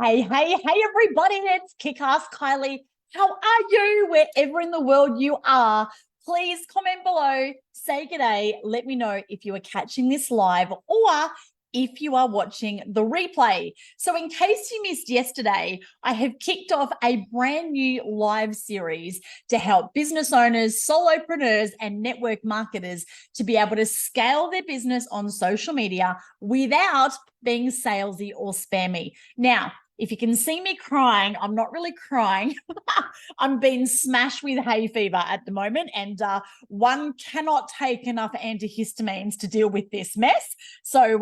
Hey, everybody, it's KickAss Kylie. How are you? Wherever in the world you are, please comment below, say g'day, let me know if you are catching this live or if you are watching the replay. So in case you missed yesterday, I have kicked off a brand new live series to help business owners, solopreneurs, and network marketers to be able to scale their business on social media without being salesy or spammy. Now, if you can see me crying, I'm not really crying. I'm being smashed with hay fever at the moment, and one cannot take enough antihistamines to deal with this mess. So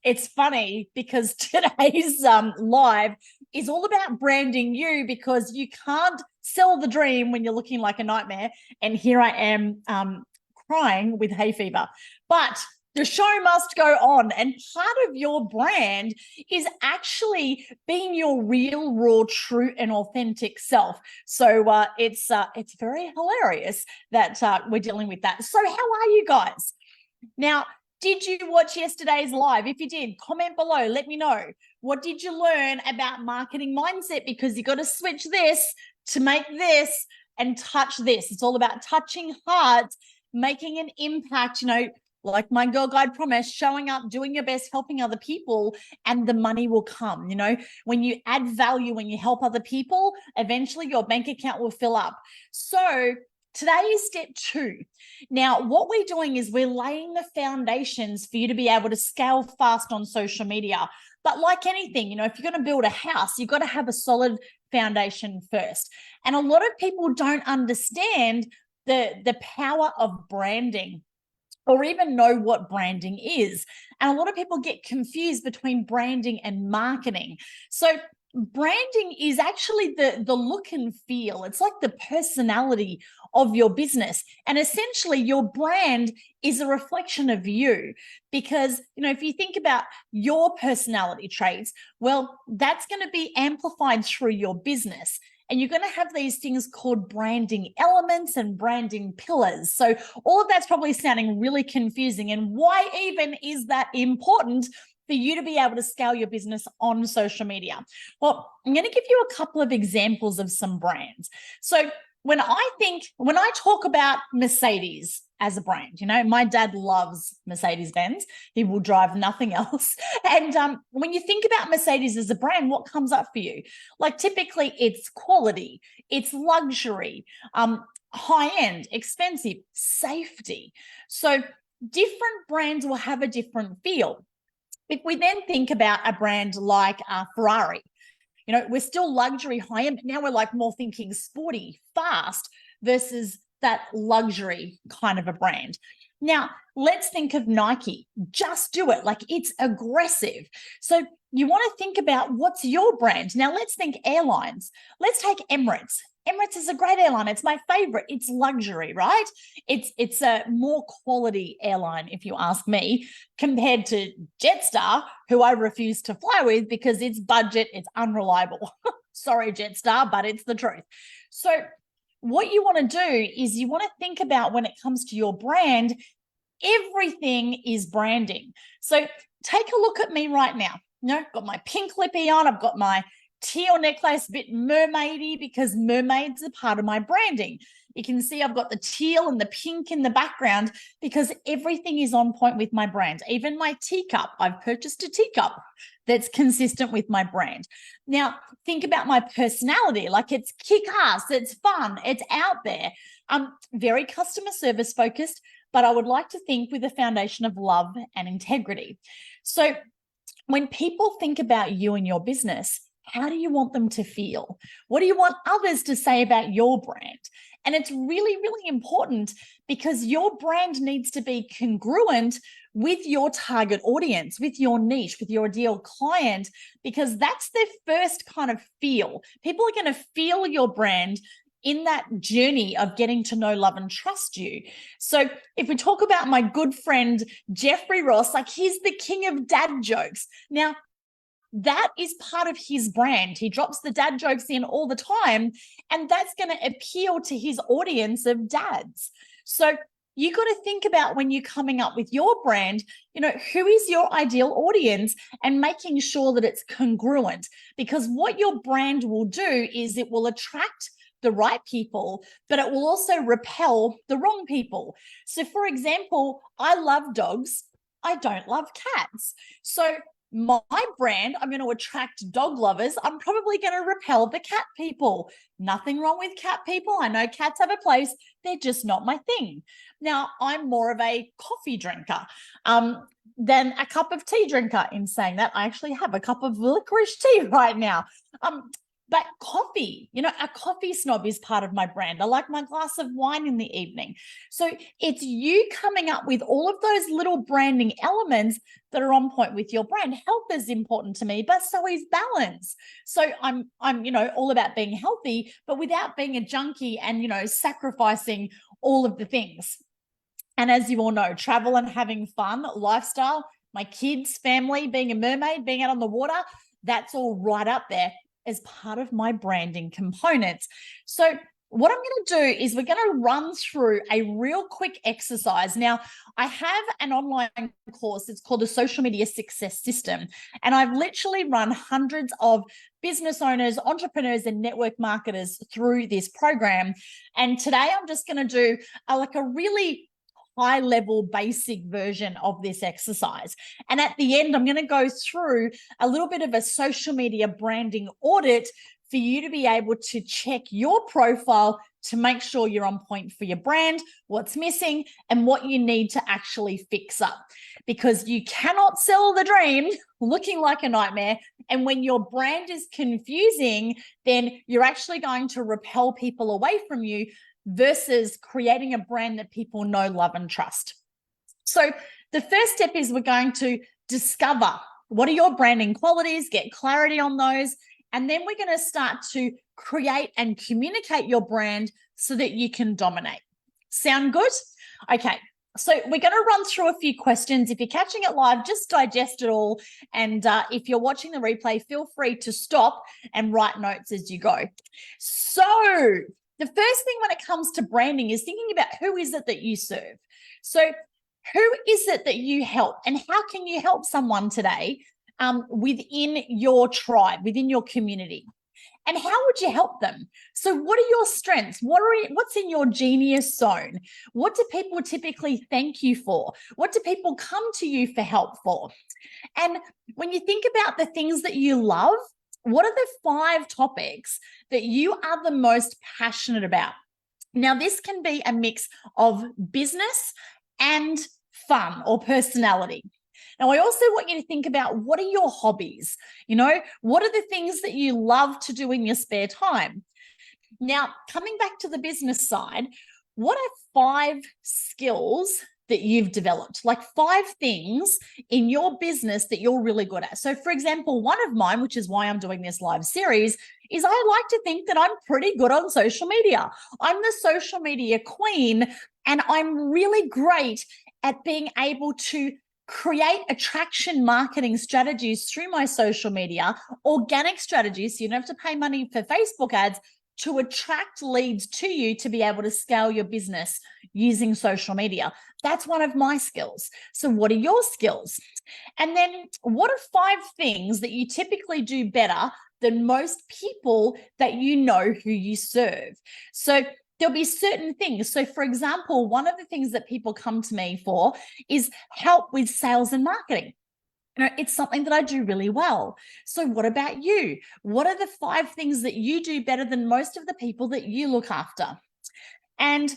it's funny because today's live is all about branding you, because you can't sell the dream when you're looking like a nightmare. And here I am crying with hay fever. But the show must go on, and part of your brand is actually being your real, raw, true, and authentic self. So it's very hilarious that we're dealing with that. So how are you guys? Now, did you watch yesterday's live? If you did, comment below. Let me know. What did you learn about marketing mindset? Because you got to switch this to make this and touch this. It's all about touching hearts, making an impact, like my Girl Guide promise, showing up, doing your best, helping other people, and the money will come. When you add value, when you help other people, eventually your bank account will fill up. So today is step 2. Now, what we're doing is we're laying the foundations for you to be able to scale fast on social media. But like anything, if you're going to build a house, you've got to have a solid foundation first. And a lot of people don't understand the power of branding, or even know what branding is. And a lot of people get confused between branding and marketing. So branding is actually the look and feel. It's like the personality of your business. And essentially your brand is a reflection of you, because, if you think about your personality traits, well, that's going to be amplified through your business. And you're going to have these things called branding elements and branding pillars. So all of that's probably sounding really confusing. And why even is that important for you to be able to scale your business on social media? Well, I'm going to give you a couple of examples of some brands. So when I talk about Mercedes as a brand, my dad loves Mercedes-Benz. He will drive nothing else. And when you think about Mercedes as a brand, what comes up for you? Like typically it's quality, it's luxury, high-end, expensive, safety. So different brands will have a different feel. If we then think about a brand like Ferrari, we're still luxury, high-end, but now we're like more thinking sporty, fast versus that luxury kind of a brand. Now, let's think of Nike. Just do it. Like, it's aggressive. So you want to think about what's your brand. Now, let's think airlines. Let's take Emirates. Emirates is a great airline. It's my favorite. It's luxury, right? It's a more quality airline, if you ask me, compared to Jetstar, who I refuse to fly with because it's budget, it's unreliable. Sorry, Jetstar, but it's the truth. So what you want to do is you want to think about, when it comes to your brand, everything is branding. So take a look at me right now. I've got my pink lippy on. I've got my teal necklace, a bit mermaidy, because mermaids are part of my branding. You can see I've got the teal and the pink in the background because everything is on point with my brand. Even my teacup, I've purchased a teacup that's consistent with my brand. Now, think about my personality. Like, it's kick-ass, it's fun, it's out there. I'm very customer service focused, but I would like to think with a foundation of love and integrity. So when people think about you and your business, how do you want them to feel? What do you want others to say about your brand? And it's really, really important, because your brand needs to be congruent with your target audience, with your niche, with your ideal client, because that's their first kind of feel. People are going to feel your brand in that journey of getting to know, love, and trust you. So if we talk about my good friend, Jeffrey Ross, like, he's the king of dad jokes. Now, that is part of his brand. He drops the dad jokes in all the time, and that's going to appeal to his audience of dads. So you got to think about when you're coming up with your brand, who is your ideal audience, and making sure that it's congruent, because what your brand will do is it will attract the right people, but it will also repel the wrong people. So for example, I love dogs. I don't love cats. So my brand, I'm going to attract dog lovers. I'm probably going to repel the cat people. Nothing wrong with cat people. I know cats have a place. They're just not my thing. Now, I'm more of a coffee drinker than a cup of tea drinker. In saying that, I actually have a cup of licorice tea right now. But coffee, a coffee snob is part of my brand. I like my glass of wine in the evening. So it's you coming up with all of those little branding elements that are on point with your brand. Health is important to me, but so is balance. So I'm all about being healthy, but without being a junkie and, sacrificing all of the things. And as you all know, travel and having fun, lifestyle, my kids, family, being a mermaid, being out on the water, that's all right up there as part of my branding components. So what I'm going to do is we're going to run through a real quick exercise. Now, I have an online course. It's called the Social Media Success System. And I've literally run hundreds of business owners, entrepreneurs, and network marketers through this program. And today I'm just going to do a really high-level basic version of this exercise. And at the end, I'm going to go through a little bit of a social media branding audit for you to be able to check your profile to make sure you're on point for your brand, what's missing, and what you need to actually fix up. Because you cannot sell the dream looking like a nightmare. And when your brand is confusing, then you're actually going to repel people away from you versus creating a brand that people know, love, and trust. So the first step is we're going to discover what are your branding qualities, get clarity on those, and then we're going to start to create and communicate your brand so that you can dominate. Sound good? Okay. So we're going to run through a few questions. If you're catching it live, just digest it all. And if you're watching the replay, feel free to stop and write notes as you go. So the first thing when it comes to branding is thinking about who is it that you serve. So who is it that you help, and how can you help someone today within your tribe, within your community? And how would you help them? So what are your strengths? What's in your genius zone? What do people typically thank you for? What do people come to you for help for? And when you think about the things that you love, what are the 5 topics that you are the most passionate about? Now, this can be a mix of business and fun or personality. Now, I also want you to think about what are your hobbies? What are the things that you love to do in your spare time? Now, coming back to the business side, what are 5 skills that you've developed, like 5 things in your business that you're really good at? So for example, one of mine, which is why I'm doing this live series, is I like to think that I'm pretty good on social media. I'm the social media queen, and I'm really great at being able to create attraction marketing strategies through my social media, organic strategies, so you don't have to pay money for Facebook ads, to attract leads to you to be able to scale your business using social media. That's one of my skills. So what are your skills? And then what are 5 things that you typically do better than most people that you know who you serve? So there'll be certain things. So for example, one of the things that people come to me for is help with sales and marketing. It's something that I do really well. So what about you? What are the 5 things that you do better than most of the people that you look after? And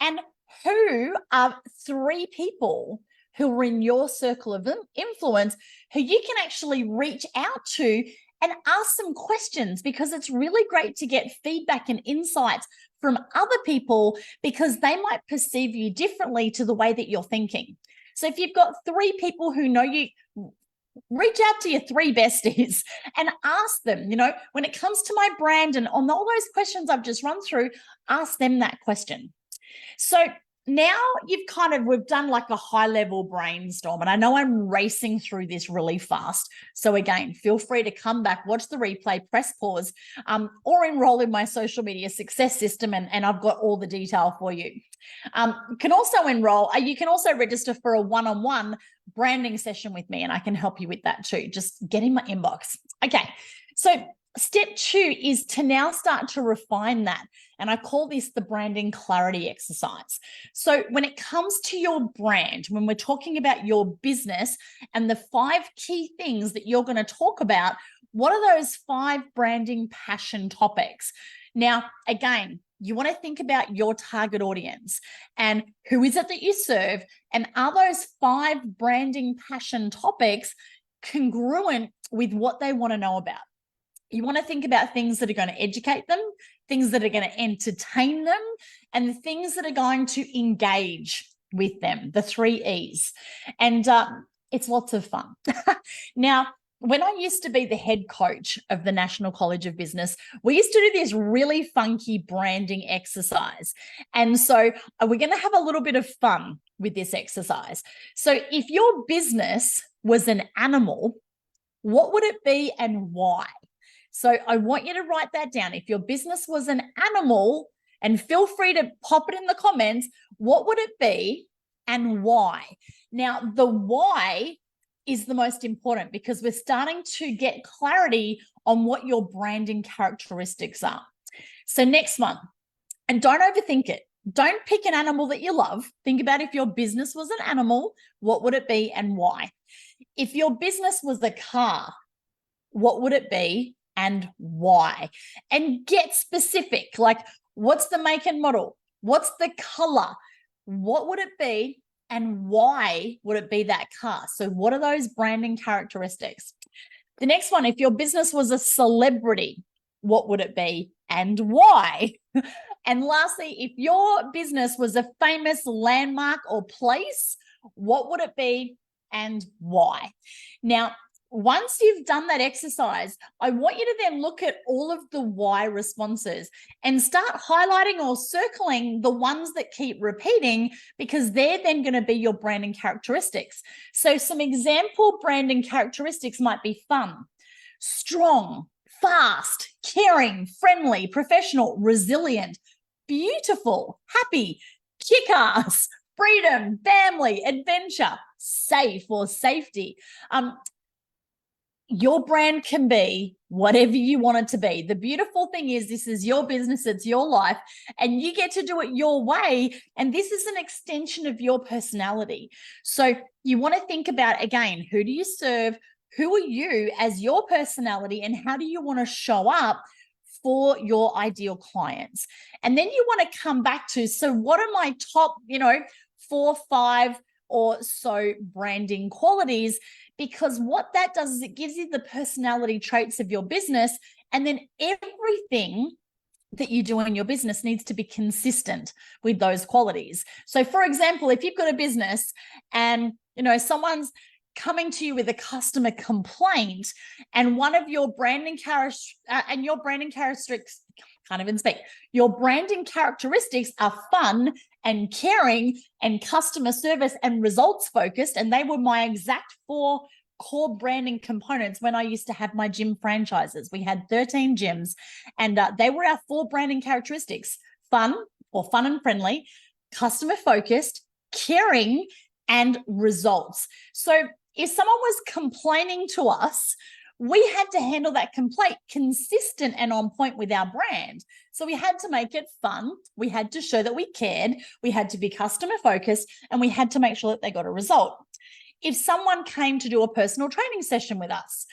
and who are 3 people who are in your circle of influence who you can actually reach out to and ask some questions, because it's really great to get feedback and insights from other people, because they might perceive you differently to the way that you're thinking. So if you've got 3 people who know you, reach out to your 3 besties and ask them, when it comes to my brand and on all those questions I've just run through, ask them that question. So now we've done like a high level brainstorm, and I know I'm racing through this really fast. So again, feel free to come back, watch the replay, press pause, or enroll in my social media success system, and I've got all the detail for you. You can also enroll, you can also register for a one-on-one branding session with me, and I can help you with that too. Just get in my inbox. Okay, so step 2 is to now start to refine that. And I call this the branding clarity exercise. So when it comes to your brand, when we're talking about your business and the 5 key things that you're going to talk about, what are those 5 branding passion topics? Now, again, you want to think about your target audience and who is it that you serve, and are those 5 branding passion topics congruent with what they want to know about? You want to think about things that are going to educate them, things that are going to entertain them, and the things that are going to engage with them, the 3 E's. And it's lots of fun. Now, when I used to be the head coach of the National College of Business, we used to do this really funky branding exercise. And so we're going to have a little bit of fun with this exercise. So if your business was an animal, what would it be and why? So I want you to write that down. If your business was an animal, and feel free to pop it in the comments, what would it be and why? Now, the why is the most important, because we're starting to get clarity on what your branding characteristics are. So next one, and don't overthink it. Don't pick an animal that you love. Think about if your business was an animal, what would it be and why? If your business was a car, what would it be and why? And get specific, like what's the make and model? What's the color? What would it be and why would it be that car? So what are those branding characteristics? The next one, if your business was a celebrity, what would it be and why? And lastly, if your business was a famous landmark or place, what would it be and why? Now, once you've done that exercise, I want you to then look at all of the why responses and start highlighting or circling the ones that keep repeating, because they're then going to be your branding characteristics. So some example branding characteristics might be fun, strong, fast, caring, friendly, professional, resilient, beautiful, happy, kick-ass, freedom, family, adventure, safe or safety. Your brand can be whatever you want it to be. The beautiful thing is this is your business, it's your life, and you get to do it your way. And this is an extension of your personality. So you want to think about, again, who do you serve? Who are you as your personality, and how do you want to show up for your ideal clients? And then you want to come back to, so what are my top, 4, 5 or so branding qualities? Because what that does is it gives you the personality traits of your business, and then everything that you do in your business needs to be consistent with those qualities. So for example, if you've got a business and someone's coming to you with a customer complaint, and one of your branding characteristics, can't even speak, your branding characteristics are fun and caring and customer service and results focused, and they were my exact 4 core branding components when I used to have my gym franchises. We had 13 gyms, and they were our 4 branding characteristics: fun or fun and friendly, customer focused, caring, and results. So if someone was complaining to us, we had to handle that complaint consistent and on point with our brand. So we had to make it fun. We had to show that we cared. We had to be customer focused, and we had to make sure that they got a result. If someone came to do a personal training session with us,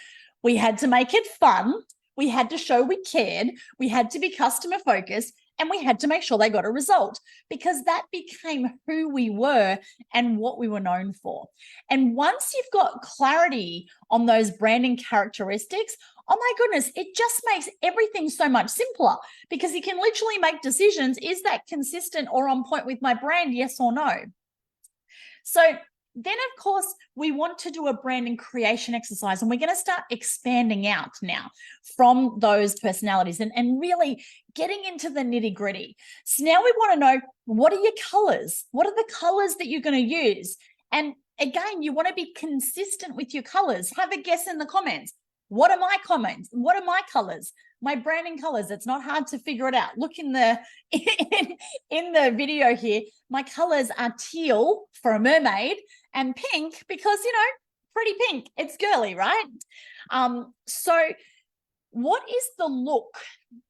we had to make it fun. We had to show we cared. We had to be customer focused, and we had to make sure they got a result, because that became who we were and what we were known for. And once you've got clarity on those branding characteristics, oh my goodness, it just makes everything so much simpler, because you can literally make decisions. Is that consistent or on point with my brand? Yes or no? So Then, of course, we want to do a branding creation exercise, and we're going to start expanding out now from those personalities and really getting into the nitty gritty. So now we want to know, what are your colors? What are the colors that you're going to use? And again, you want to be consistent with your colors. Have a guess in the comments. What are my comments? What are my colors? My branding colors. It's not hard to figure it out. Look in the in the video here. My colors are teal for a mermaid and pink because, you know, pretty pink. It's girly, right? So what is the look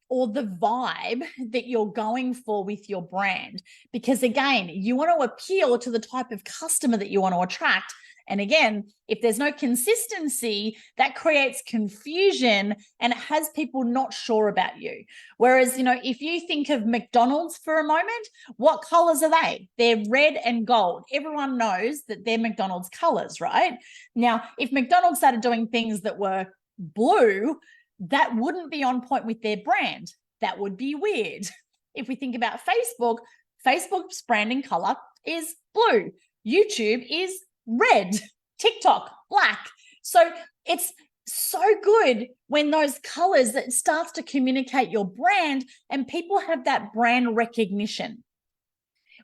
or the vibe that you're going for with your brand? Because again, you want to appeal to the type of customer that you want to attract. And again, if there's no consistency, that creates confusion and it has people not sure about you. Whereas, you know, if you think of McDonald's for a moment, what colors are they? They're red and gold. Everyone knows that they're McDonald's colors, right? Now, if McDonald's started doing things that were blue, that wouldn't be on point with their brand. That would be weird. If we think about Facebook, Facebook's branding color is blue. YouTube is red, TikTok, black. So it's so good when those colors that starts to communicate your brand and people have that brand recognition.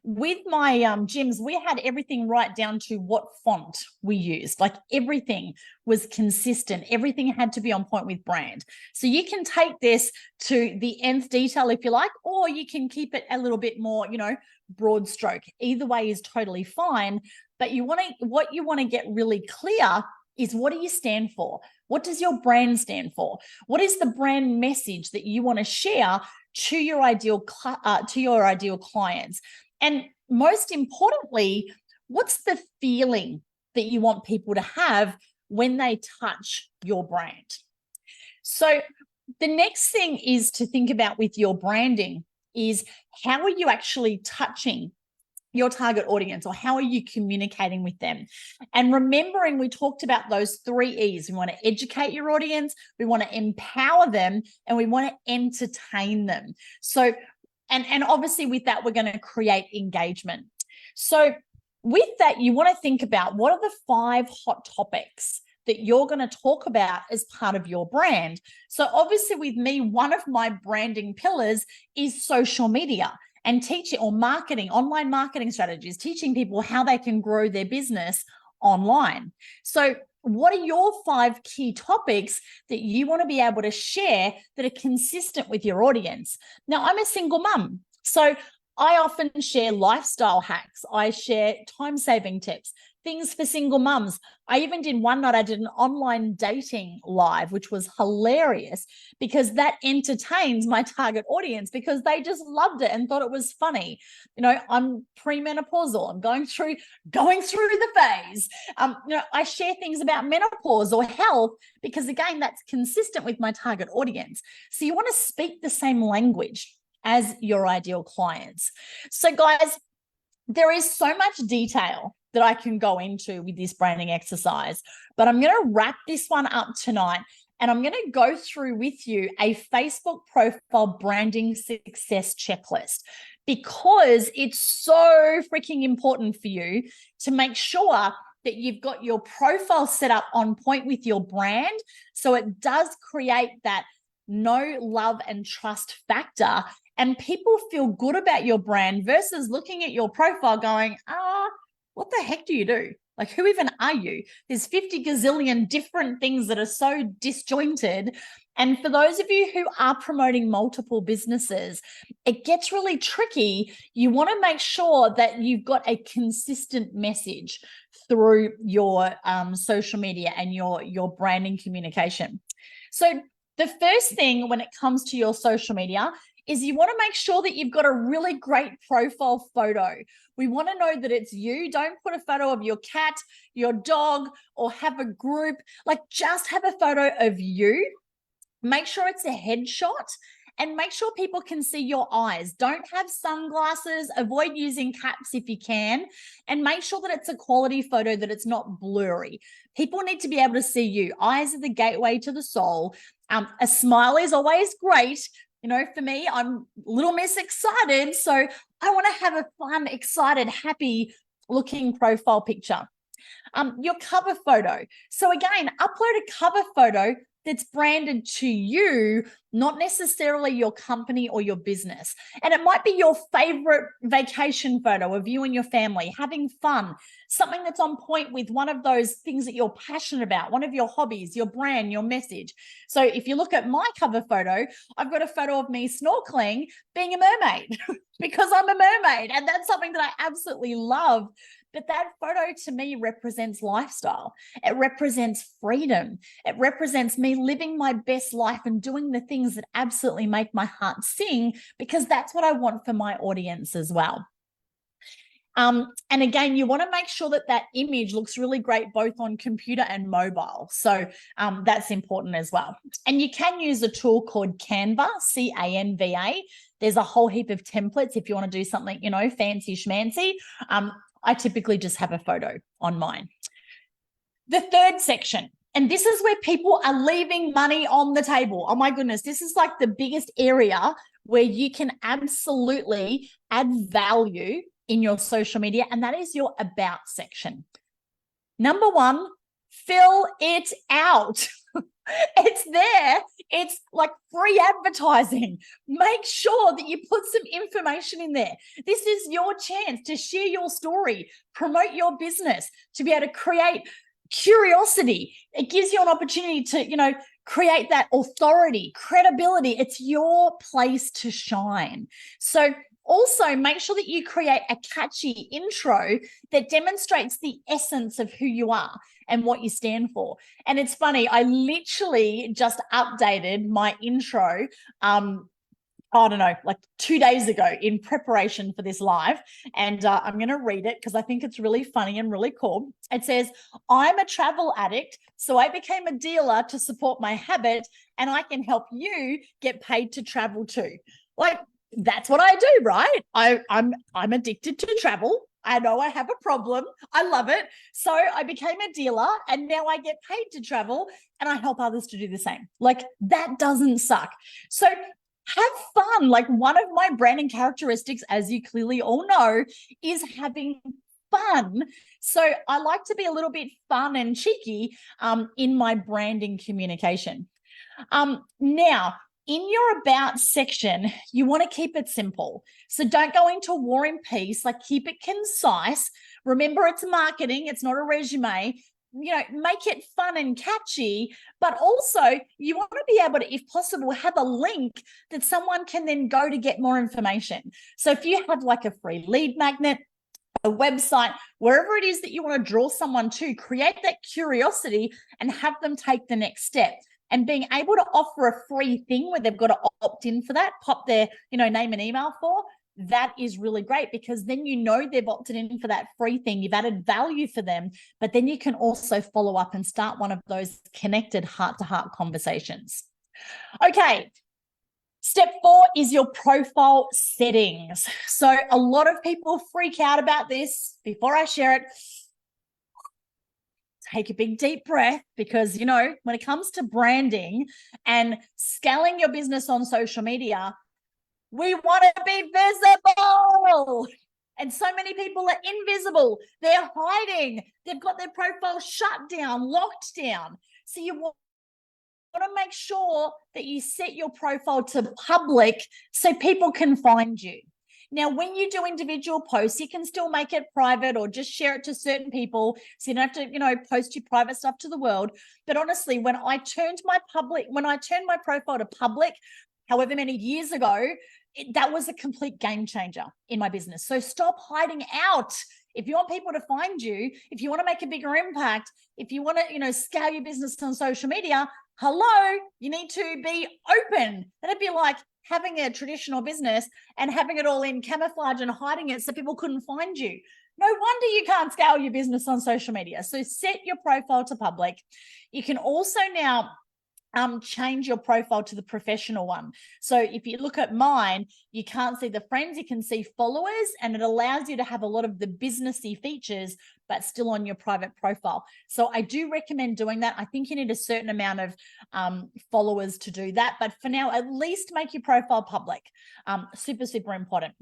With my gyms, we had everything right down to what font we used. Like everything was consistent. Everything had to be on point with brand. So you can take this to the nth detail if you like, or you can keep it a little bit more, you know, broad stroke. Either way is totally fine. But what you want to get really clear is, what do you stand for? What does your brand stand for? What is the brand message that you want to share to your ideal clients? And most importantly, what's the feeling that you want people to have when they touch your brand? So the next thing is to think about with your branding is, how are you actually touching your target audience, or how are you communicating with them? And remembering, we talked about those 3 E's. We want to educate your audience, we want to empower them, and we want to entertain them. So, and obviously with that, we're going to create engagement. So with that, you want to think about, what are the 5 hot topics that you're going to talk about as part of your brand? So obviously with me, one of my branding pillars is social media and teaching, or marketing, online marketing strategies, teaching people how they can grow their business online. So what are your 5 key topics that you want to be able to share that are consistent with your audience? Now, I'm a single mum, so I often share lifestyle hacks. I share time-saving tips, things for single mums. I even did one night, I did an online dating live, which was hilarious because that entertains my target audience because they just loved it and thought it was funny. You know, I'm premenopausal. I'm going through the phase. You know, I share things about menopause or health because, again, that's consistent with my target audience. So you want to speak the same language as your ideal clients. So guys, there is so much detail that I can go into with this branding exercise, but I'm going to wrap this one up tonight, and I'm going to go through with you a Facebook profile branding success checklist, because it's so freaking important for you to make sure that you've got your profile set up on point with your brand, so it does create that know, love, and trust factor, and people feel good about your brand versus looking at your profile going, what the heck do you do? Like, who even are you? There's 50 gazillion different things that are so disjointed. And for those of you who are promoting multiple businesses, it gets really tricky. You want to make sure that you've got a consistent message through your social media and your branding communication. So the first thing when it comes to your social media is you want to make sure that you've got a really great profile photo. We want to know that it's you. Don't put a photo of your cat, your dog, or have a group. Like, just have a photo of you. Make sure it's a headshot, and make sure people can see your eyes. Don't have sunglasses. Avoid using caps if you can, and make sure that it's a quality photo, that it's not blurry. People need to be able to see you. Eyes are the gateway to the soul. A smile is always great. You know, for me, I'm Little Miss Excited, so I want to have a fun, excited, happy looking profile picture. Your cover photo. So again, upload a cover photo that's branded to you, not necessarily your company or your business. And it might be your favorite vacation photo of you and your family having fun, something that's on point with one of those things that you're passionate about, one of your hobbies, your brand, your message. So if you look at my cover photo, I've got a photo of me snorkeling being a mermaid because I'm a mermaid. And that's something that I absolutely love. But that photo to me represents lifestyle. It represents freedom. It represents me living my best life and doing the things that absolutely make my heart sing, because that's what I want for my audience as well. And again, you want to make sure that that image looks really great both on computer and mobile. So that's important as well. And you can use a tool called Canva, C-A-N-V-A. There's a whole heap of templates if you want to do something, fancy schmancy. I typically just have a photo on mine. The third section, and this is where people are leaving money on the table. Oh my goodness, this is like the biggest area where you can absolutely add value in your social media, and that is your about section. Number one, fill it out. It's there. It's like free advertising. Make sure that you put some information in there. This is your chance to share your story, promote your business, to be able to create curiosity. It gives you an opportunity to, create that authority, credibility. It's your place to shine. So also make sure that you create a catchy intro that demonstrates the essence of who you are and what you stand for. And it's funny, I literally just updated my intro, I don't know, like 2 days ago in preparation for this live. And I'm going to read it because I think it's really funny and really cool. It says, I'm a travel addict, so I became a dealer to support my habit, and I can help you get paid to travel too. Like, that's what I do, right? I'm addicted to travel. I know I have a problem. I love it. So I became a dealer, and now I get paid to travel, and I help others to do the same. Like, that doesn't suck. So have fun. Like, one of my branding characteristics, as you clearly all know, is having fun. So I like to be a little bit fun and cheeky in my branding communication. Now, in your about section, you want to keep it simple. So don't go into war and peace, like keep it concise. Remember, it's marketing, it's not a resume. Make it fun and catchy, but also you want to be able to, if possible, have a link that someone can then go to get more information. So if you have like a free lead magnet, a website, wherever it is that you want to draw someone to, create that curiosity and have them take the next step. And being able to offer a free thing where they've got to opt in for that, pop their, name and email for, that is really great, because then they've opted in for that free thing. You've added value for them, but then you can also follow up and start one of those connected heart-to-heart conversations. Okay. Step 4 is your profile settings. So a lot of people freak out about this. Before I share it, take a big deep breath, because, when it comes to branding and scaling your business on social media, we want to be visible. And so many people are invisible. They're hiding. They've got their profile shut down, locked down. So you want to make sure that you set your profile to public so people can find you. Now, when you do individual posts, you can still make it private or just share it to certain people, so you don't have to, post your private stuff to the world. But honestly, when I turned my profile to public, however many years ago, that was a complete game changer in my business. So stop hiding out. If you want people to find you, if you want to make a bigger impact, if you want to, scale your business on social media, hello, you need to be open. That'd be like having a traditional business and having it all in camouflage and hiding it so people couldn't find you. No wonder you can't scale your business on social media. So set your profile to public. You can also now change your profile to the professional one. So if you look at mine, you can't see the friends, you can see followers, and it allows you to have a lot of the businessy features, but still on your private profile. So I do recommend doing that. I think you need a certain amount of followers to do that. But for now, at least make your profile public. Super, super important.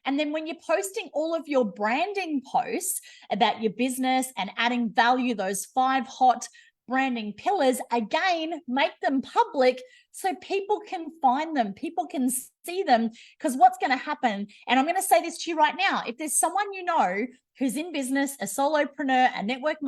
And then when you're posting all of your branding posts about your business and adding value, those 5 hot branding pillars, again, make them public so people can find them, people can see them. Because what's going to happen, and I'm going to say this to you right now, if there's someone you know who's in business, a solopreneur, a network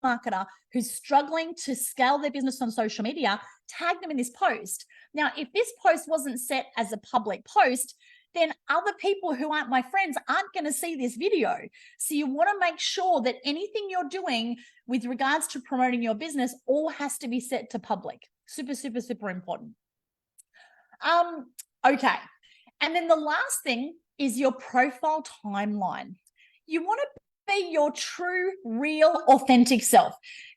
marketer who's struggling to scale their business on social media, tag them in this post. Now, if this post wasn't set as a public post, then other people who aren't my friends aren't going to see this video. So you want to make sure that anything you're doing with regards to promoting your business all has to be set to public. Super, super, super important. Okay. And then the last thing is your profile timeline. You want to be your true, real, authentic self.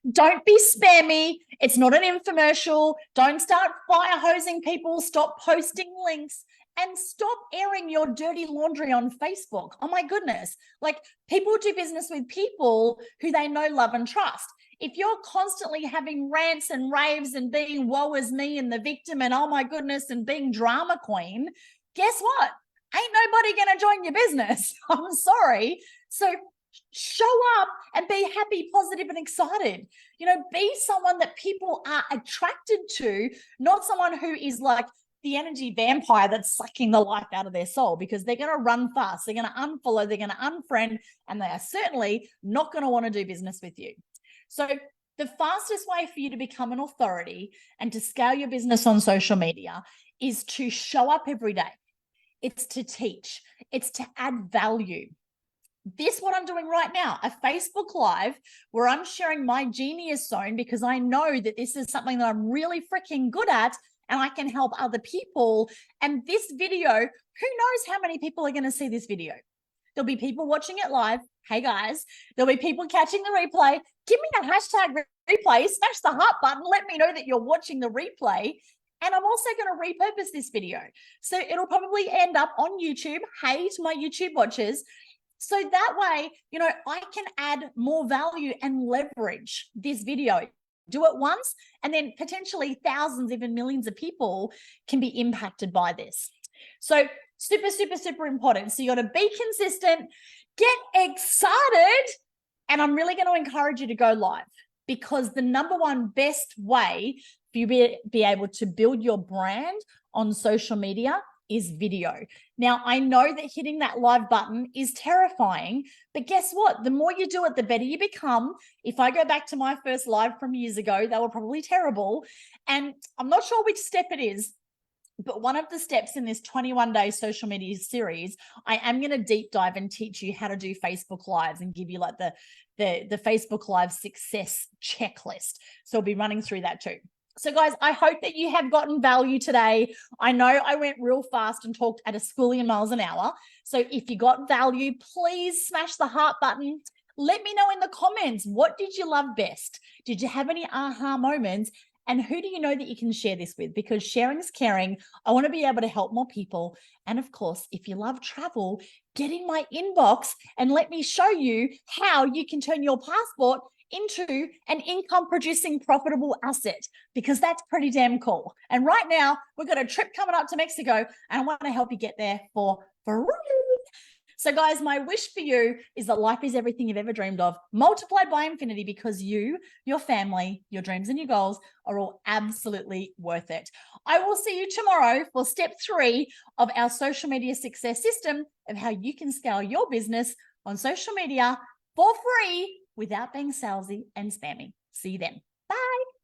Don't be spammy. It's not an infomercial. Don't start fire hosing people. Stop posting links. And stop airing your dirty laundry on Facebook. Oh my goodness. Like, people do business with people who they know, love, and trust. If you're constantly having rants and raves and being woe is me and the victim and oh my goodness and being drama queen, guess what? Ain't nobody going to join your business. I'm sorry. So show up and be happy, positive, and excited. You know, be someone that people are attracted to, not someone who is like the energy vampire that's sucking the life out of their soul, because they're going to run fast. They're going to unfollow, they're going to unfriend, and they are certainly not going to want to do business with you. So the fastest way for you to become an authority and to scale your business on social media is to show up every day. It's to teach. It's to add value. This, what I'm doing right now, a Facebook Live where I'm sharing my genius zone, because I know that this is something that I'm really freaking good at and I can help other people. And this video, who knows how many people are going to see this video? There'll be people watching it live. Hey guys, there'll be people catching the replay. Give me a hashtag replay, smash the heart button. Let me know that you're watching the replay. And I'm also going to repurpose this video. So it'll probably end up on YouTube. Hey to my YouTube watchers. So that way, you know, I can add more value and leverage this video. Do it once, and then potentially thousands, even millions of people can be impacted by this. So super, super, super important. So you got to be consistent, get excited, and I'm really going to encourage you to go live, because the number one best way for you to be able to build your brand on social media is video. Now, I know that hitting that live button is terrifying, but guess what? The more you do it, the better you become. If I go back to my first live from years ago, they were probably terrible. And I'm not sure which step it is, but one of the steps in this 21-day social media series, I am going to deep dive and teach you how to do Facebook Lives and give you like the Facebook Live success checklist. So I'll be running through that too. So guys, I hope that you have gotten value today. I know I went real fast and talked at a squillion miles an hour. So if you got value, please smash the heart button. Let me know in the comments, what did you love best? Did you have any aha moments? And who do you know that you can share this with? Because sharing is caring. I want to be able to help more people. And of course, if you love travel, get in my inbox and let me show you how you can turn your passport into an income producing profitable asset, because that's pretty damn cool. And right now we've got a trip coming up to Mexico and I want to help you get there for free. So guys, my wish for you is that life is everything you've ever dreamed of, multiplied by infinity, because you, your family, your dreams and your goals are all absolutely worth it. I will see you tomorrow for step 3 of our social media success system of how you can scale your business on social media for free without being salesy and spammy. See you then. Bye.